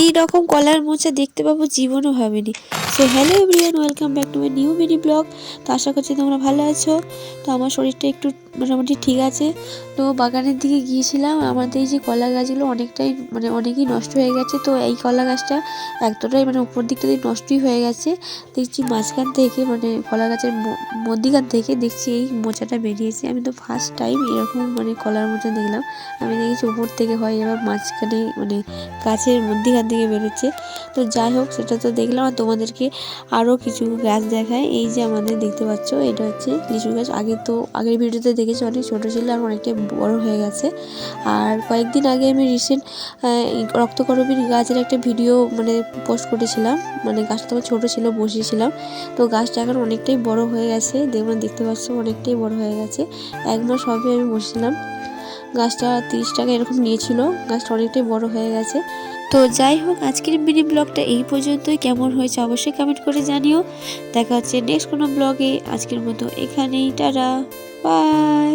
এই রকম কলার মোচা দেখতে পাবো জীবনও ভাবিনি। So hello everyone, welcome back to my new mini blog. তো আশা করছি তোমরা ভালো আছো। তো আমার শরীরটা একটু মোটামুটি ঠিক আছে। তো বাগানের দিকে গিয়েছিলাম, আমাদের এই যে কলা গাছগুলো অনেকটাই অনেকই নষ্ট হয়ে গেছে। তো এই কলা গাছটা এতটাই উপর দিকটা দিয়ে নষ্টই হয়ে গেছে। দেখছি মাঝখান থেকে কলা গাছের মধ্যিখান থেকে দেখছি এই মোচাটা বেরিয়েছে। আমি তো ফার্স্ট টাইম এরকম কলার মোচা দেখলাম। আমি দেখেছি উপর থেকে হয়, এবার মাঝখানে গাছের মধ্যিখান থেকে বেরোচ্ছে। তো যাই হোক, সেটা তো দেখলাম। আর তোমাদেরকে আরও কিছু গাছ দেখায়। এই যে আমাদের দেখতে পাচ্ছ, এটা হচ্ছে লিচু গাছ। আগের ভিডিওতে দেখেছি অনেক ছোটো ছিল, আর অনেকটাই বড় হয়ে গেছে। আর কয়েকদিন আগে আমি রিসেন্ট রক্তকরবীর গাছের একটা ভিডিও পোস্ট করেছিলাম। গাছটা তখন ছোটো ছিল, বসিয়েছিলাম। তো গাছটা এখন অনেকটাই বড় হয়ে গেছে, দেখতে পাচ্ছ অনেকটাই বড় হয়ে গেছে। 1 মাস হবে আমি বসেছিলাম। গাছটা 30 টাকা এরকম নিয়েছিল। গাছটা অনেকটাই বড় হয়ে গেছে। তো যাই হোক, আজকের মিনি ব্লগটা এই পর্যন্তই। কেমন হয়েছে অবশ্যই কমেন্ট করে জানিও। দেখা হচ্ছে নেক্সট কোনো ব্লগে। আজকের মতো এখানেই, টাটা, বাই।